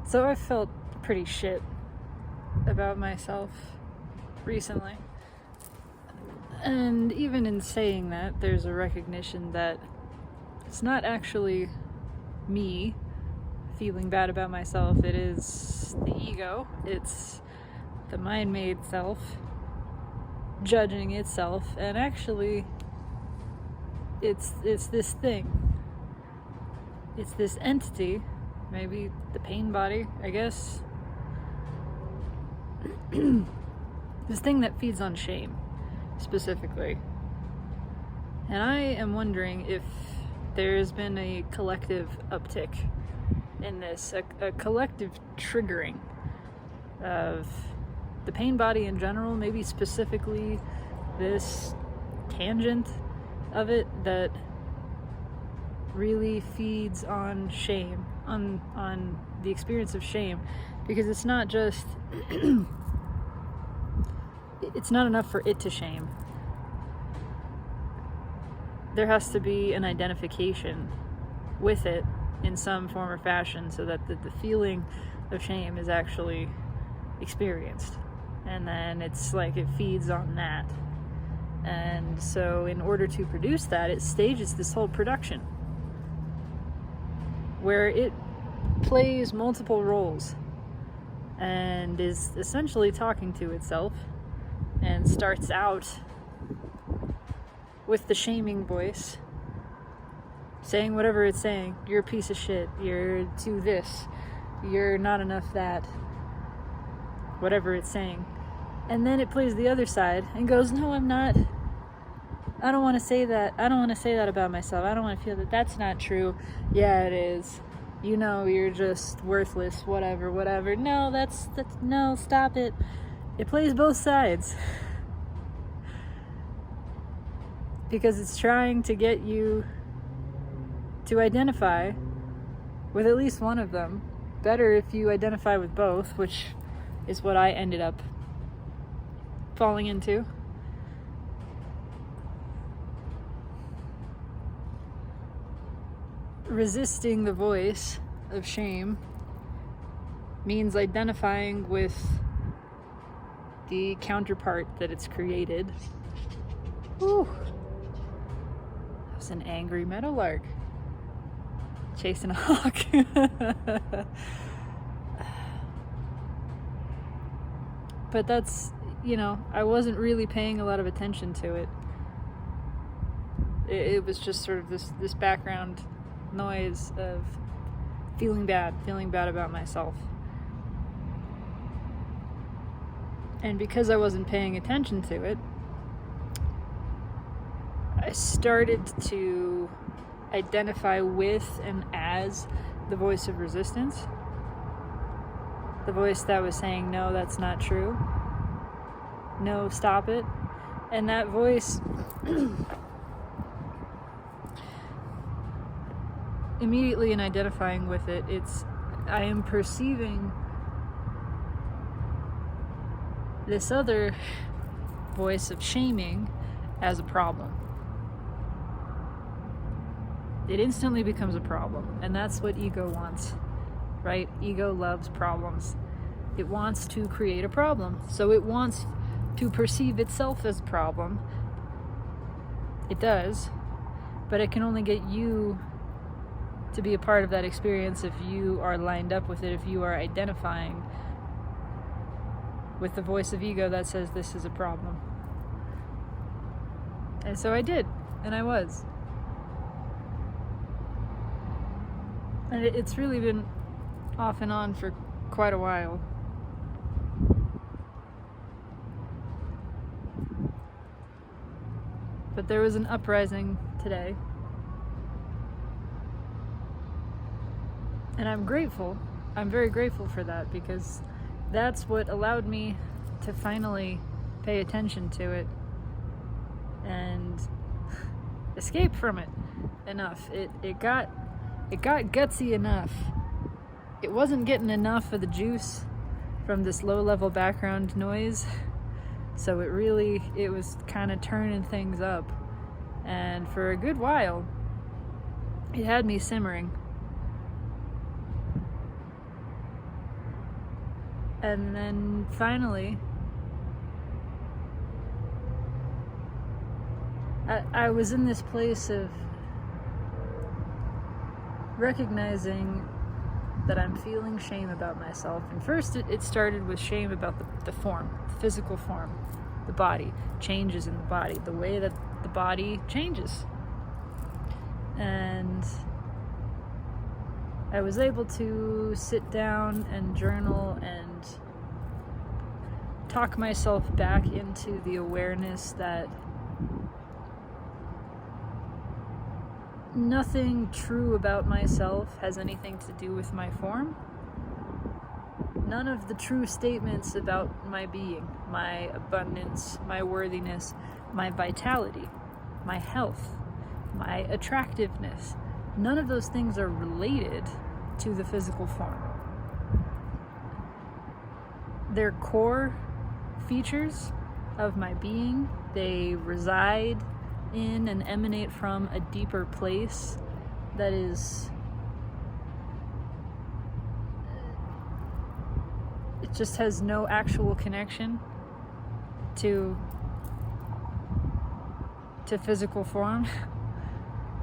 So I felt pretty shit about myself recently. And even in saying that, there's a recognition that it's not actually me feeling bad about myself. It is the ego. It's the mind-made self judging itself. And actually, it's this thing. It's this entity, maybe the pain body, I guess. This thing that feeds on shame, specifically. And I am wondering if there's been a collective uptick in this, a collective triggering of the pain body in general, maybe specifically this tangent of it that really feeds on shame, on the experience of shame, because it's not just it's not enough for it to shame. There has to be an identification with it in some form or fashion so that the feeling of shame is actually experienced, and then it's like it feeds on that. And so in order to produce that, it stages this whole production where it plays multiple roles and is essentially talking to itself, and starts out with the shaming voice saying whatever it's saying. You're a piece of shit, you're too this, you're not enough that, whatever it's saying. And then it plays the other side and goes, no, I'm not, I don't want to say that, I don't want to say that about myself, I don't want to feel that, that's not true, yeah it is, you know, you're just worthless, whatever, no, that's no, stop it. It plays both sides because it's trying to get you to identify with at least one of them. Better if you identify with both, which is what I ended up falling into. Resisting the voice of shame means identifying with the counterpart that it's created. Whew. That was an angry meadowlark chasing a hawk. But that's, you know, I wasn't really paying a lot of attention to it. It was just sort of this background noise of feeling bad about myself. And because I wasn't paying attention to it, I started to identify with and as the voice of resistance. The voice that was saying, no, that's not true. No, stop it. And that voice immediately in identifying with it, I am perceiving this other voice of shaming as a problem. It instantly becomes a problem, and that's what ego wants, right? Ego loves problems. It wants to create a problem, so it wants to perceive itself as a problem. It does, but it can only get you to be a part of that experience if you are lined up with it, if you are identifying with the voice of ego that says this is a problem. And so I did, and I was. And it's really been off and on for quite a while. But there was an uprising today. And I'm grateful. I'm very grateful for that, because that's what allowed me to finally pay attention to it and escape from it enough. It got gutsy enough. It wasn't getting enough of the juice from this low-level background noise, so it was kind of turning things up. And for a good while, it had me simmering. And then finally, I was in this place of recognizing that I'm feeling shame about myself. And first it started with shame about the form, the physical form, the body, changes in the body, the way that the body changes. And I was able to sit down and journal and talk myself back into the awareness that nothing true about myself has anything to do with my form. None of the true statements about my being, my abundance, my worthiness, my vitality, my health, my attractiveness, none of those things are related to the physical form. They're core features of my being. They reside in and emanate from a deeper place that is, it just has no actual connection to physical form.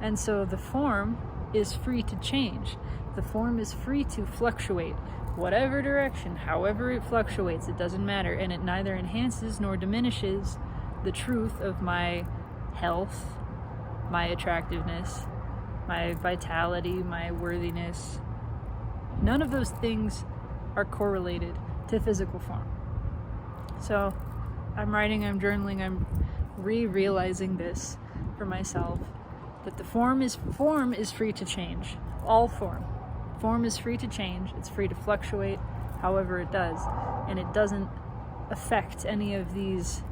And so the form is free to change. The form is free to fluctuate, whatever direction, however it fluctuates, it doesn't matter. And it neither enhances nor diminishes the truth of my health, my attractiveness, my vitality, my worthiness. None of those things are correlated to physical form. So I'm writing, I'm journaling, I'm realizing this for myself, that the form is free to change. All form is free to change. It's free to fluctuate however it does, and it doesn't affect any of these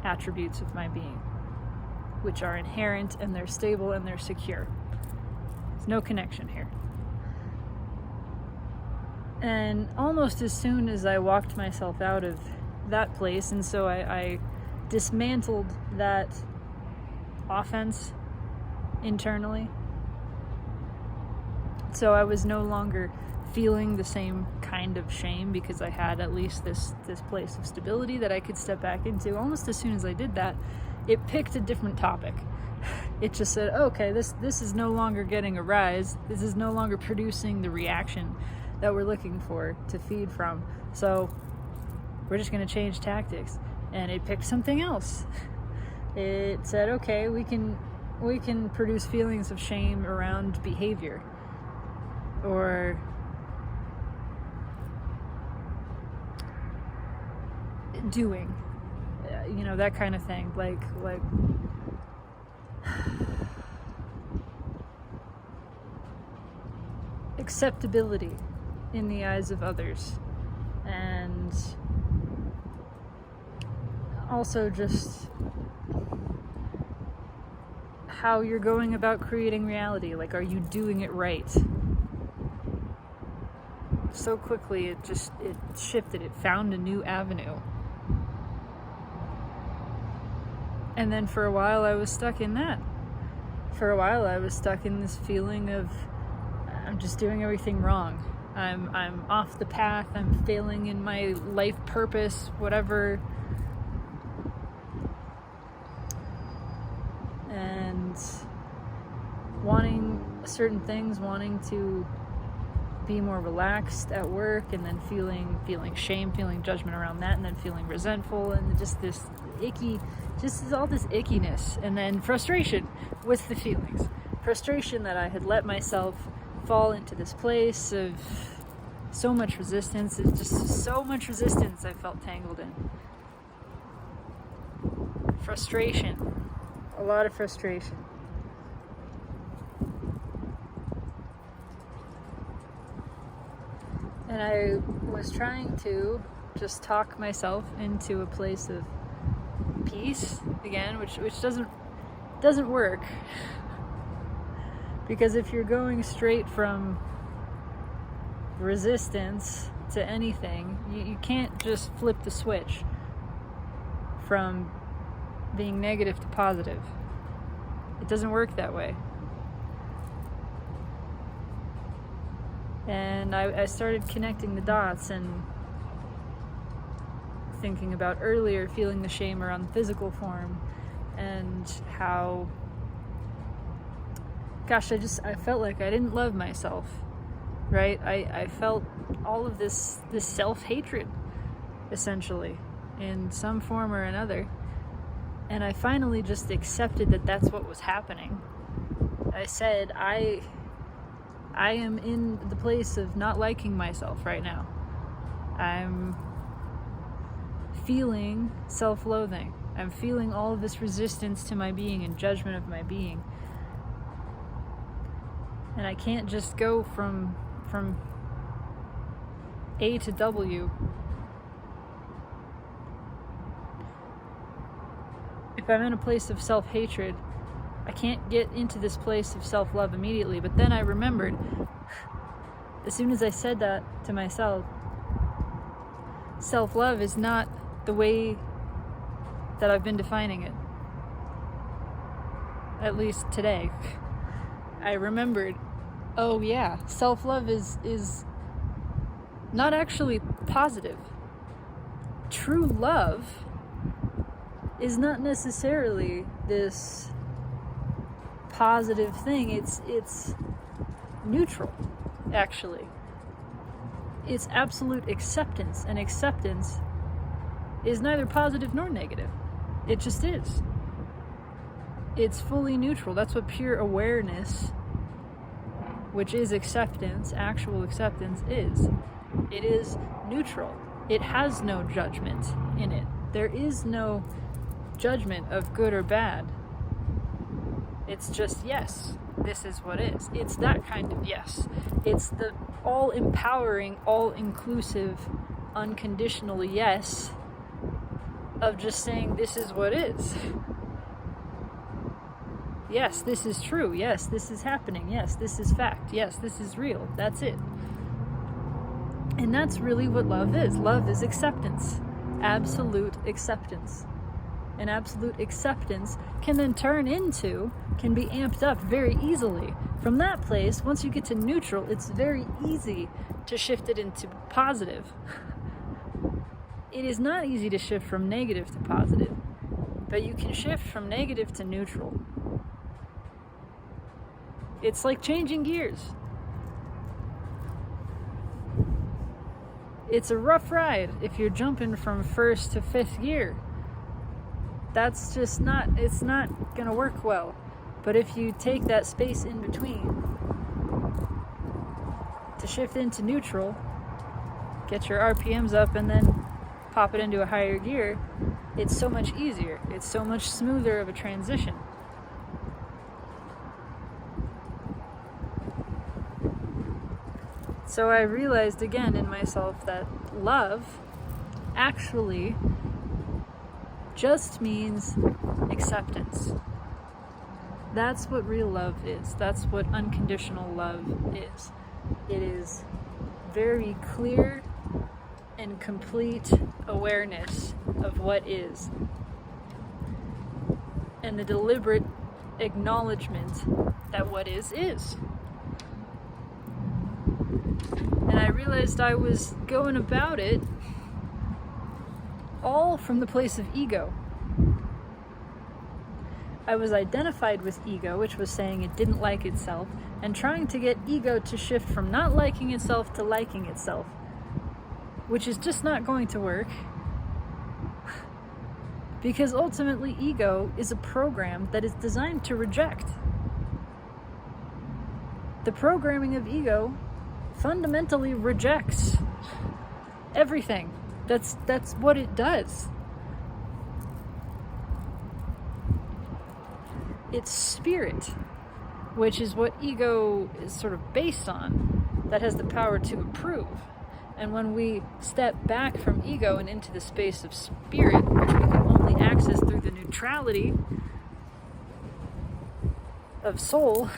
attributes of my being, which are inherent, and they're stable, and they're secure. There's no connection here. And almost as soon as I walked myself out of that place, and so I dismantled that offense internally, so I was no longer feeling the same kind of shame, because I had at least this place of stability that I could step back into. Almost as soon as I did that, it picked a different topic. It just said, okay, this is no longer getting a rise. This is no longer producing the reaction that we're looking for to feed from. So we're just going to change tactics. And it picked something else. It said, okay, we can produce feelings of shame around behavior, or doing, that kind of thing, like acceptability in the eyes of others, and also just how you're going about creating reality. Like, are you doing it right? So quickly it shifted, it found a new avenue. And then for a while I was stuck in that. For a while I was stuck in this feeling of, I'm just doing everything wrong. I'm off the path, I'm failing in my life purpose, whatever. And wanting certain things, wanting to be more relaxed at work, and then feeling shame, feeling judgment around that, and then feeling resentful, and just this icky, just all this ickiness, and then frustration with the feelings. Frustration that I had let myself fall into this place of so much resistance. It's just so much resistance I felt tangled in. Frustration. A lot of frustration. And I was trying to just talk myself into a place of peace again, which doesn't work. Because if you're going straight from resistance to anything, you can't just flip the switch from being negative to positive. It doesn't work that way. And I started connecting the dots, and thinking about earlier, feeling the shame around the physical form, and how, gosh, I felt like I didn't love myself, right? I felt all of this self-hatred, essentially, in some form or another. And I finally just accepted that that's what was happening. I said, I am in the place of not liking myself right now. I'm feeling self-loathing. I'm feeling all of this resistance to my being and judgment of my being. And I can't just go from A to W. If I'm in a place of self-hatred, I can't get into this place of self-love immediately. But then I remembered, as soon as I said that to myself, self-love is not the way that I've been defining it. At least today. I remembered, oh yeah, self-love is not actually positive. True love is not necessarily this positive thing. It's neutral, actually. It's absolute acceptance, and acceptance is neither positive nor negative. It just is. It's fully neutral. That's what pure awareness, which is acceptance, actual acceptance, is. It is neutral. It has no judgment in it. There is no judgment of good or bad. It's just yes, this is what is. It's that kind of yes. It's the all-empowering, all-inclusive, unconditional yes of just saying this is what is. Yes, this is true. Yes, this is happening. Yes, this is fact. Yes, this is real. That's it. And that's really what love is. Love is acceptance. Absolute acceptance. And absolute acceptance can then turn into, can be amped up very easily. From that place, once you get to neutral, it's very easy to shift it into positive. It is not easy to shift from negative to positive, but you can shift from negative to neutral. It's like changing gears. It's a rough ride if you're jumping from first to fifth gear. That's just not, it's not gonna work well. But if you take that space in between to shift into neutral, get your RPMs up and then pop it into a higher gear, it's so much easier. It's so much smoother of a transition. So I realized again in myself that love actually just means acceptance. That's what real love is. That's what unconditional love is. It is very clear and complete awareness of what is, and the deliberate acknowledgement that what is. And I realized I was going about it all from the place of ego. I was identified with ego, which was saying it didn't like itself, and trying to get ego to shift from not liking itself to liking itself, which is just not going to work. Because ultimately ego is a program that is designed to reject. The programming of ego fundamentally rejects everything. That's what it does. It's spirit, which is what ego is sort of based on, that has the power to approve. And when we step back from ego and into the space of spirit, which we can only access through the neutrality of soul,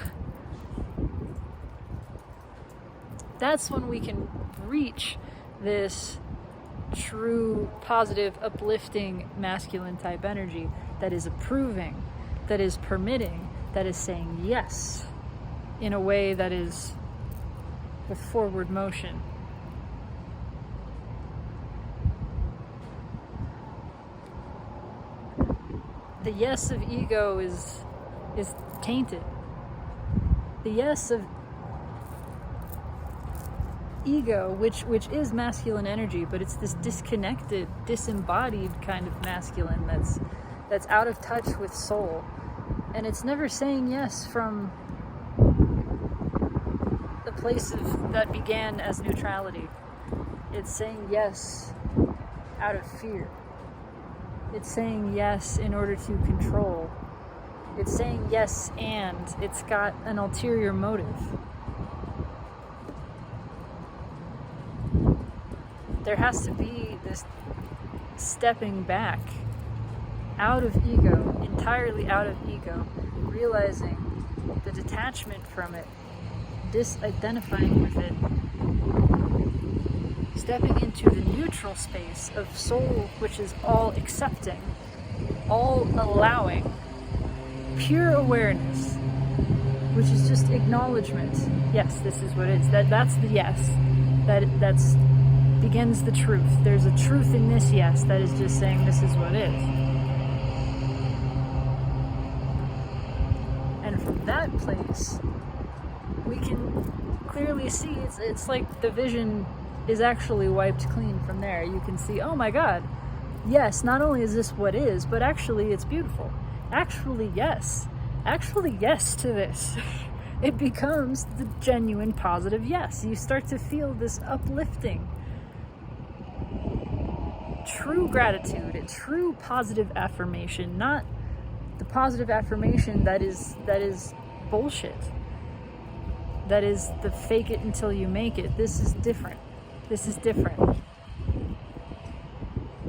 that's when we can reach this true, positive, uplifting, masculine type energy that is approving, that is permitting, that is saying yes in a way that is with forward motion. the yes of ego is tainted. The yes of ego, which is masculine energy, but it's this disconnected, disembodied kind of masculine that's out of touch with soul. And it's never saying yes from the place that began as neutrality. It's saying yes out of fear. It's saying yes in order to control. It's saying yes, and it's got an ulterior motive. There has to be this stepping back out of ego, entirely out of ego, realizing the detachment from it, disidentifying with it, stepping into the neutral space of soul, which is all accepting, all allowing, pure awareness, which is just acknowledgement. Yes, this is what it is. That's the yes. That's begins the truth. There's a truth in this yes that is just saying this is what is. And from that place, we can clearly see it's like the vision is actually wiped clean from there. You can see, oh my God, yes, not only is this what is, but actually it's beautiful. Actually yes to this. It becomes the genuine positive yes. You start to feel this uplifting, true gratitude, a true positive affirmation, not the positive affirmation that is bullshit. That is the fake it until you make it. This is different. This is different.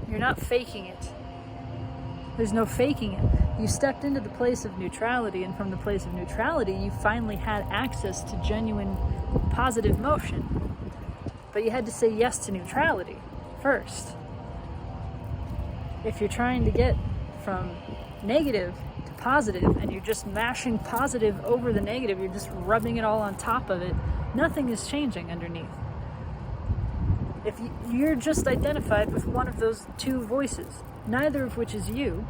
You're not faking it. There's no faking it. You stepped into the place of neutrality, and from the place of neutrality, you finally had access to genuine positive motion. But you had to say yes to neutrality first. If you're trying to get from negative to positive, and you're just mashing positive over the negative, you're just rubbing it all on top of it, nothing is changing underneath. If you're just identified with one of those two voices, neither of which is you,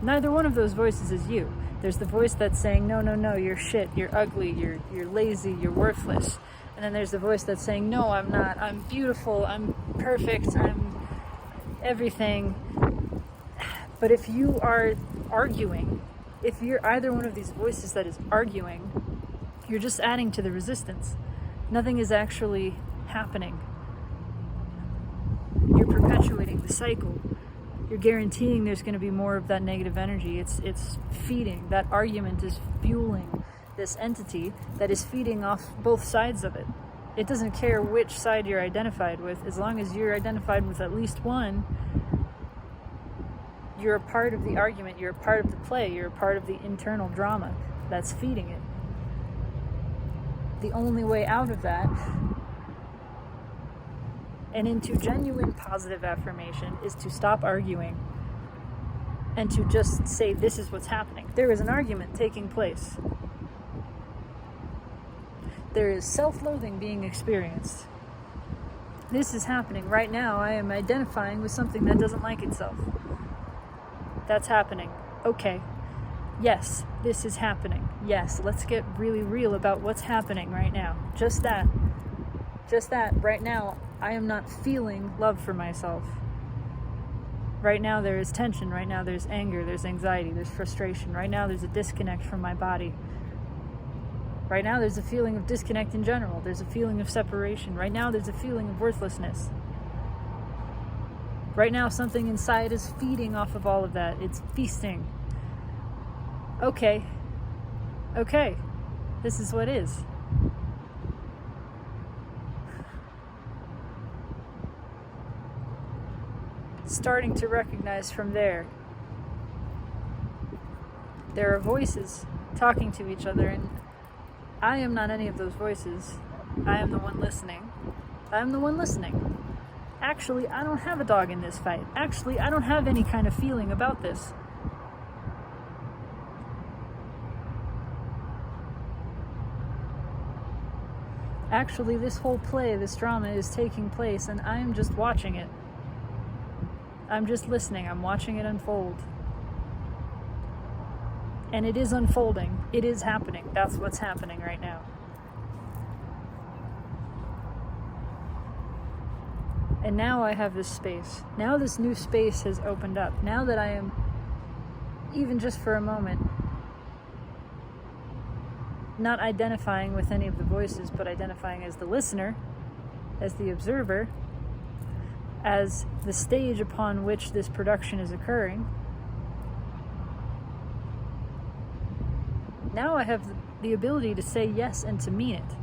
neither one of those voices is you. There's the voice that's saying, no, you're shit, you're ugly, you're lazy, you're worthless. And then there's the voice that's saying, no, I'm not, I'm beautiful, I'm perfect, I'm everything. But if you are arguing, if you're either one of these voices that is arguing, you're just adding to the resistance. Nothing is actually happening. You're perpetuating the cycle. You're guaranteeing there's going to be more of that negative energy. It's feeding. That argument is fueling this entity that is feeding off both sides of it. It doesn't care which side you're identified with. As long as you're identified with at least one, you're a part of the argument. You're a part of the play. You're a part of the internal drama that's feeding it. The only way out of that and into genuine positive affirmation is to stop arguing and to just say, this is what's happening. There is an argument taking place. There is self-loathing being experienced. This is happening right now. I am identifying with something that doesn't like itself. That's happening. Okay. Yes, this is happening. Yes, let's get really real about what's happening right now. Just that. Right now, I am not feeling love for myself. Right now there is tension. Right now there's anger, there's anxiety, there's frustration. Right now there's a disconnect from my body. Right now there's a feeling of disconnect in general. There's a feeling of separation. Right now there's a feeling of worthlessness. Right now something inside is feeding off of all of that. It's feasting. Okay. This is what is. Starting to recognize from there are voices talking to each other, and I am not any of those voices. I am the one listening. Actually, I don't have a dog in this fight. Actually, I don't have any kind of feeling about this. Actually, this whole play, this drama is taking place, and I am just watching it. I'm just listening. I'm watching it unfold. And it is unfolding. It is happening. That's what's happening right now. And now I have this space. Now this new space has opened up. Now that I am, even just for a moment, not identifying with any of the voices, but identifying as the listener, as the observer, as the stage upon which this production is occurring. Now I have the ability to say yes and to mean it.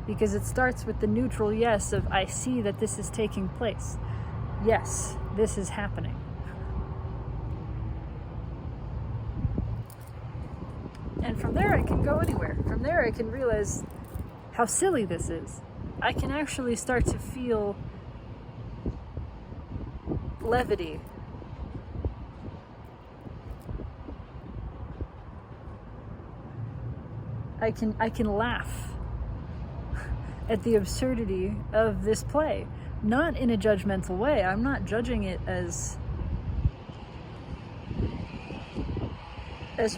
Because it starts with the neutral yes of, I see that this is taking place. Yes, this is happening. And from there I can go anywhere. From there I can realize how silly this is. I can actually start to feel levity. I can laugh at the absurdity of this play, not in a judgmental way. I'm not judging it as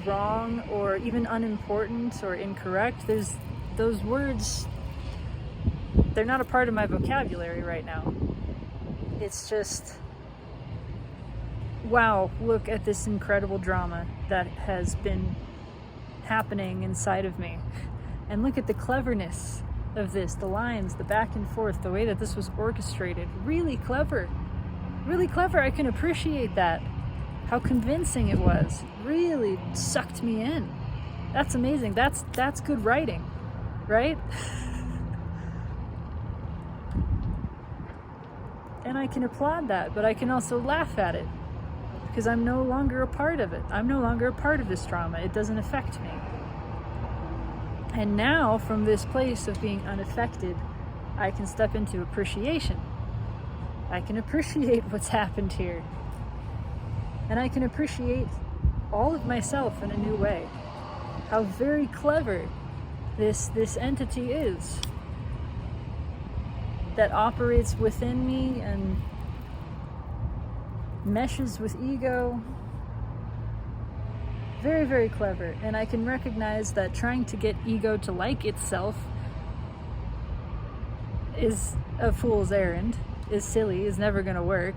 wrong or even unimportant or incorrect. Those words, they're not a part of my vocabulary right now. It's just, wow, look at this incredible drama that has been happening inside of me. And look at the cleverness of this, the lines, the back and forth, the way that this was orchestrated. Really clever. Really clever. I can appreciate that. How convincing it was. Really sucked me in. That's amazing. That's good writing, right? And I can applaud that, but I can also laugh at it. Because I'm no longer a part of it. I'm no longer a part of this drama. It doesn't affect me. And now, from this place of being unaffected, I can step into appreciation. I can appreciate what's happened here. And I can appreciate all of myself in a new way. How very clever this entity is that operates within me and meshes with ego. Very, very clever. And I can recognize that trying to get ego to like itself is a fool's errand, is silly, is never going to work.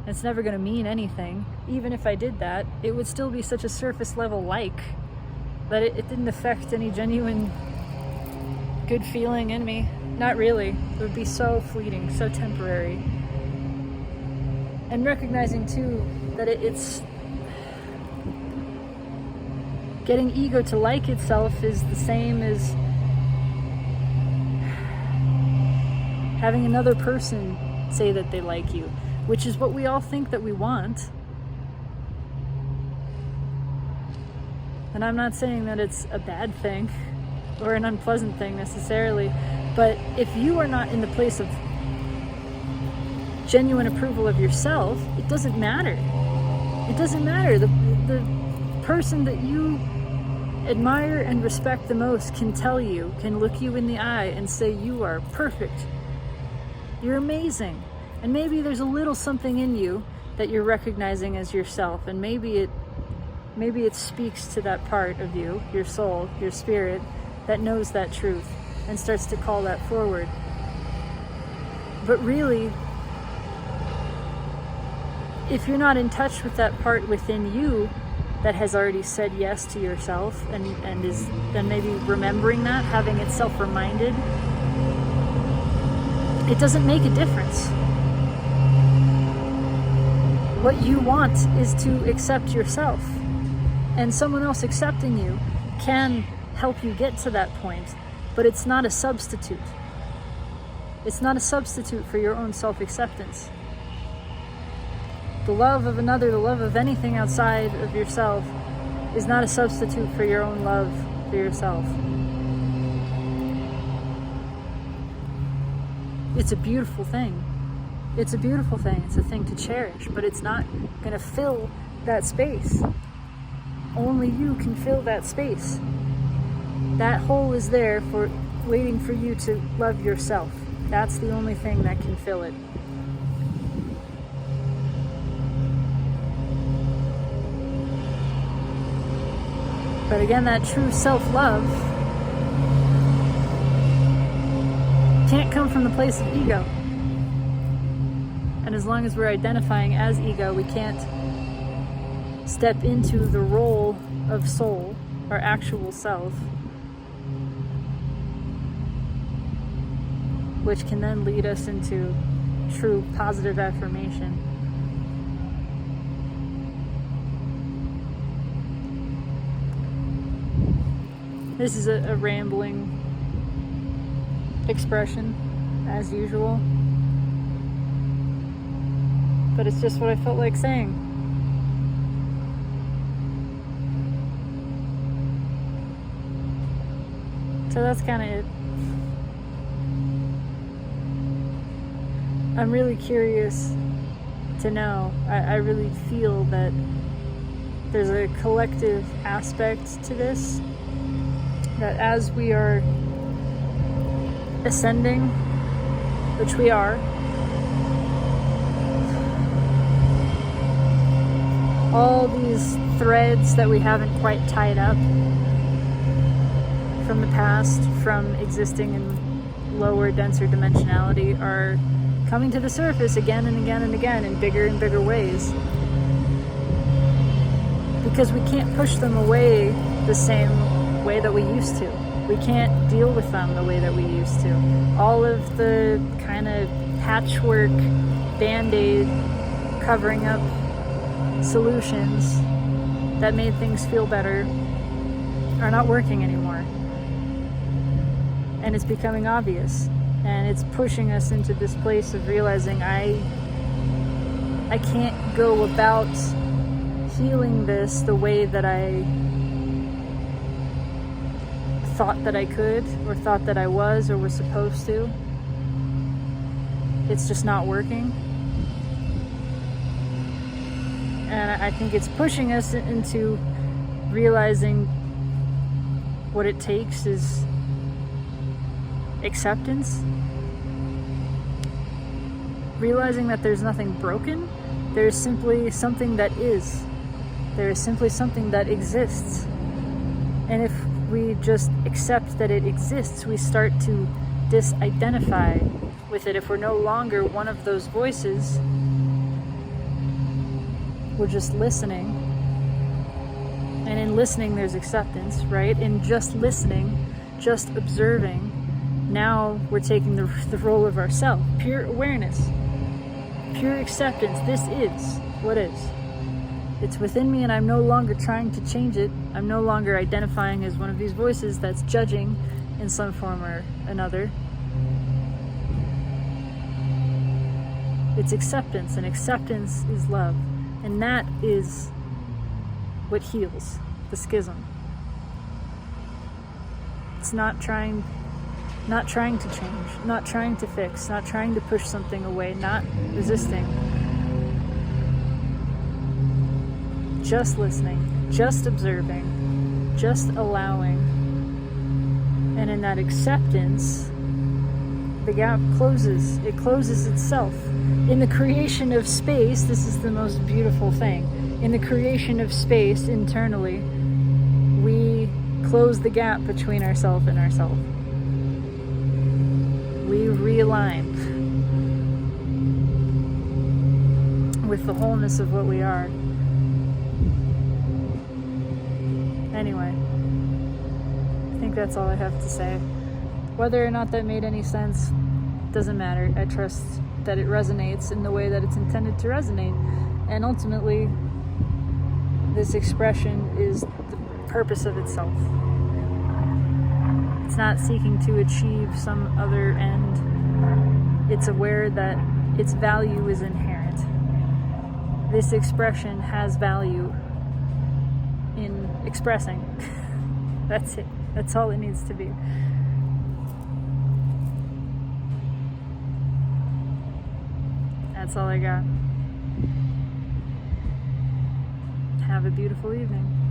It's never going to mean anything. Even if I did that, it would still be such a surface level like that it didn't affect any genuine good feeling in me. Not really. It would be so fleeting, so temporary. And recognizing too that it's getting ego to like itself is the same as having another person say that they like you, which is what we all think that we want. And I'm not saying that it's a bad thing or an unpleasant thing necessarily, but if you are not in the place of genuine approval of yourself, it doesn't matter. It doesn't matter. The person that you admire and respect the most can tell you, can look you in the eye and say you are perfect. You're amazing. And maybe there's a little something in you that you're recognizing as yourself, and maybe it speaks to that part of you, your soul, your spirit, that knows that truth and starts to call that forward. But really, if you're not in touch with that part within you that has already said yes to yourself and is then maybe remembering that, having itself reminded, it doesn't make a difference. What you want is to accept yourself, and someone else accepting you can help you get to that point, but it's not a substitute. It's not a substitute for your own self-acceptance. The love of another, the love of anything outside of yourself is not a substitute for your own love for yourself. It's a beautiful thing. It's a beautiful thing. It's a thing to cherish, but it's not going to fill that space. Only you can fill that space. That hole is there for waiting for you to love yourself. That's the only thing that can fill it. But again, that true self-love can't come from the place of ego. And as long as we're identifying as ego, we can't step into the role of soul, our actual self, which can then lead us into true positive affirmation. This is a rambling expression, as usual, but it's just what I felt like saying. So that's kind of it. I'm really curious to know. I really feel that there's a collective aspect to this, that as we are ascending, which we are, all these threads that we haven't quite tied up from the past, from existing in lower, denser dimensionality, are coming to the surface again and again and again in bigger and bigger ways. Because we can't push them away the same way that we used to. We can't deal with them the way that we used to. All of the kind of patchwork, band-aid, covering up solutions that made things feel better are not working anymore. And it's becoming obvious. And it's pushing us into this place of realizing I can't go about healing this the way that I thought that I could, or thought that I was, or was supposed to. It's just not working. And I think it's pushing us into realizing what it takes is acceptance. Realizing that there's nothing broken. There's simply something that is. There is simply something that exists. And if we just accept that it exists, we start to disidentify with it. If we're no longer one of those voices, we're just listening. And in listening, there's acceptance, right? In just listening, just observing, now we're taking the role of ourself. Pure awareness, pure acceptance. This is what is. It's within me, and I'm no longer trying to change it. I'm no longer identifying as one of these voices that's judging in some form or another. It's acceptance, and acceptance is love. And that is what heals the schism. It's not trying to change, not trying to fix, not trying to push something away, not resisting. Just listening, just observing, just allowing. And in that acceptance, the gap closes. It closes itself. In the creation of space, this is the most beautiful thing. In the creation of space internally, we close the gap between ourself and ourself. We realign with the wholeness of what we are. Anyway, I think that's all I have to say. Whether or not that made any sense doesn't matter. I trust that it resonates in the way that it's intended to resonate. And ultimately, this expression is the purpose of itself. It's not seeking to achieve some other end. It's aware that its value is inherent. This expression has value in expressing. That's it. That's all it needs to be. That's all I got. Have a beautiful evening.